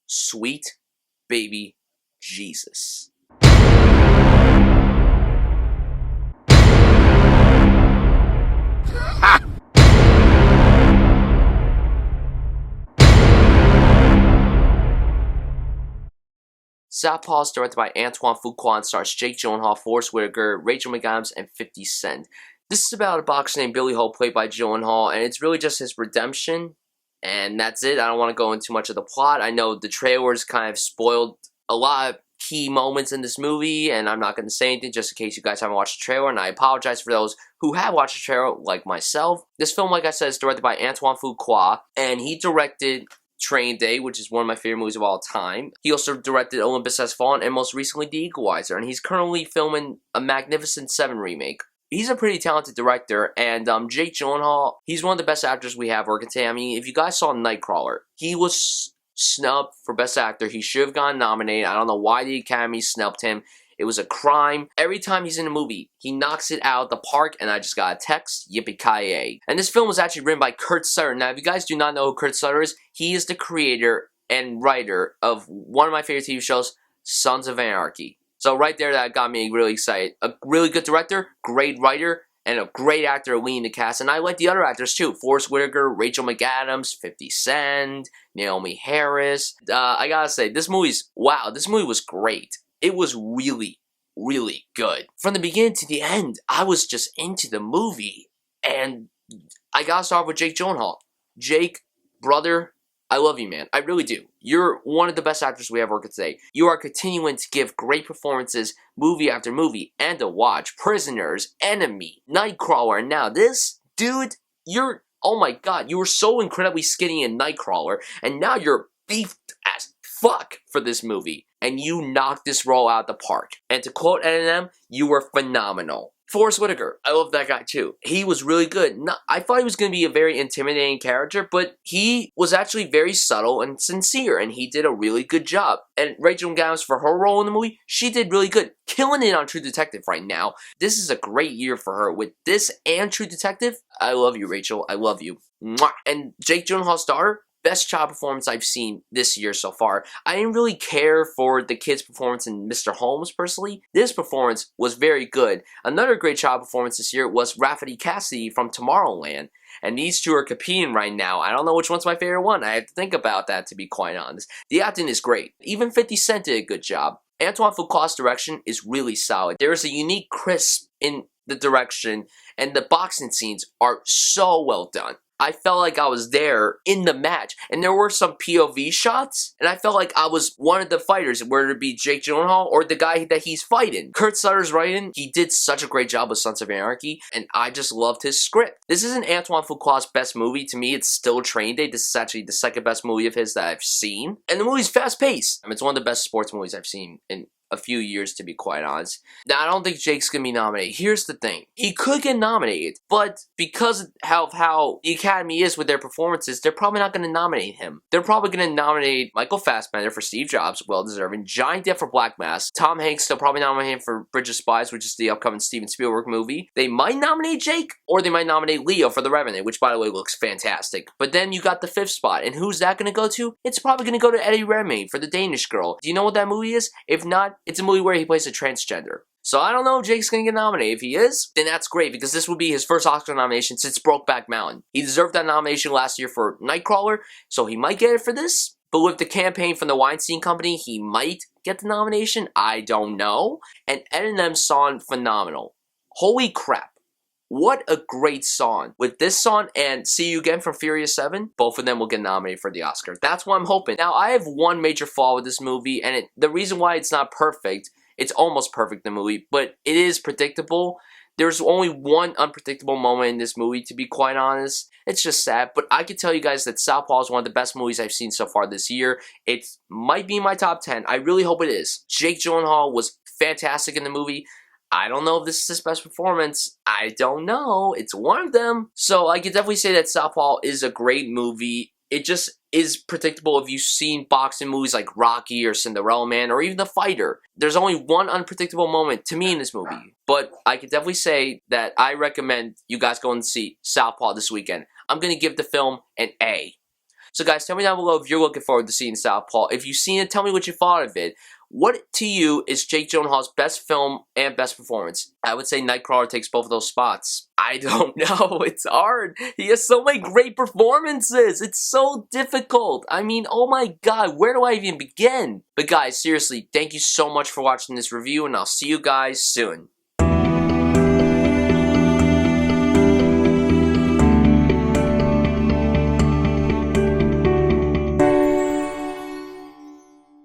Sweet baby Jesus. Southpaw is directed by Antoine Fuqua and stars Jake Gyllenhaal, Forest Whitaker, Rachel McAdams, and 50 Cent. This is about a boxer named Billy Ho, played by Gyllenhaal, and it's really just his redemption, and that's it. I don't want to go into much of the plot. I know the trailers kind of spoiled a lot of key moments in this movie, and I'm not going to say anything just in case you guys haven't watched the trailer, and I apologize for those who have watched the trailer, like myself. This film, like I said, is directed by Antoine Fuqua, and he directed Training Day, which is one of my favorite movies of all time. He also directed Olympus Has Fallen and most recently The Equalizer, and he's currently filming a Magnificent Seven remake. He's a pretty talented director, and Jake Gyllenhaal, he's one of the best actors we have working today. I mean, if you guys saw Nightcrawler, he was snubbed for Best Actor. He should have gotten nominated. I don't know why the Academy snubbed him. It was a crime. Every time he's in a movie, he knocks it out of the park, and I just got a text, yippee-ki-yay. And this film was actually written by Kurt Sutter. Now, if you guys do not know who Kurt Sutter is, he is the creator and writer of one of my favorite TV shows, Sons of Anarchy. So right there, that got me really excited. A really good director, great writer, and a great actor leading the cast. And I like the other actors too. Forest Whitaker, Rachel McAdams, 50 Cent, Naomie Harris. I gotta say, this movie was great. It was really, really good. From the beginning to the end, I was just into the movie. And I gotta start with Jake Gyllenhaal. Jake, brother, I love you, man. I really do. You're one of the best actors we have working today. You are continuing to give great performances movie after movie. And to watch Prisoners, Enemy, Nightcrawler, and now this. Dude, oh my god, you were so incredibly skinny in Nightcrawler, and now you're beefed as fuck for this movie. And you knocked this role out of the park. And to quote Eminem, you were phenomenal. Forest Whitaker, I love that guy too. He was really good. I thought he was going to be a very intimidating character, but he was actually very subtle and sincere, and he did a really good job. And Rachel McAdams, for her role in the movie, she did really good. Killing it on True Detective right now. This is a great year for her. With this and True Detective, I love you, Rachel. I love you. Mwah. And Jake Gyllenhaal's daughter, best child performance I've seen this year so far. I didn't really care for the kid's performance in Mr. Holmes, personally. This performance was very good. Another great child performance this year was Rafferty Cassidy from Tomorrowland. And these two are competing right now. I don't know which one's my favorite one. I have to think about that, to be quite honest. The acting is great. Even 50 Cent did a good job. Antoine Fuqua's direction is really solid. There is a unique crisp in the direction, and the boxing scenes are so well done. I felt like I was there in the match. And there were some POV shots, and I felt like I was one of the fighters, whether it be Jake Gyllenhaal or the guy that he's fighting. Kurt Sutter's writing, he did such a great job with Sons of Anarchy, and I just loved his script. This isn't Antoine Fuqua's best movie. To me, it's still Training Day. This is actually the second best movie of his that I've seen. And the movie's fast-paced. I mean, it's one of the best sports movies I've seen in a few years, to be quite honest. Now, I don't think Jake's gonna be nominated. Here's the thing. He could get nominated, but because of how the Academy is with their performances, they're probably not gonna nominate him. They're probably gonna nominate Michael Fassbender for Steve Jobs, well-deserving, Johnny Depp for Black Mass, Tom Hanks, they'll probably nominate him for Bridge of Spies, which is the upcoming Steven Spielberg movie. They might nominate Jake, or they might nominate Leo for The Revenant, which, by the way, looks fantastic. But then you got the fifth spot, and who's that gonna go to? It's probably gonna go to Eddie Redmayne for The Danish Girl. Do you know what that movie is? If not, it's a movie where he plays a transgender. So I don't know if Jake's gonna get nominated. If he is, then that's great, because this would be his first Oscar nomination since Brokeback Mountain. He deserved that nomination last year for Nightcrawler, so he might get it for this. But with the campaign from the Weinstein Company, he might get the nomination. I don't know. And Eminem's song, phenomenal. Holy crap. What a great song. With this song and See You Again from Furious 7, both of them will get nominated for the Oscar. That's what I'm hoping. Now, I have one major flaw with this movie, and the reason why it's not perfect, it's almost perfect, the movie, but it is predictable. There's only one unpredictable moment in this movie, to be quite honest. It's just sad, but I can tell you guys that Southpaw is one of the best movies I've seen so far this year. It might be in my top 10. I really hope it is. Jake Gyllenhaal was fantastic in the movie. I don't know if this is his best performance. I don't know. It's one of them. So I can definitely say that Southpaw is a great movie. It just is predictable if you've seen boxing movies like Rocky or Cinderella Man or even The Fighter. There's only one unpredictable moment to me in this movie. But I can definitely say that I recommend you guys go and see Southpaw this weekend. I'm going to give the film an A. So guys, tell me down below if you're looking forward to seeing Southpaw. If you've seen it, tell me what you thought of it. What, to you, is Jake Gyllenhaal's best film and best performance? I would say Nightcrawler takes both of those spots. I don't know. It's hard. He has so many great performances. It's so difficult. I mean, oh my god, where do I even begin? But guys, seriously, thank you so much for watching this review, and I'll see you guys soon.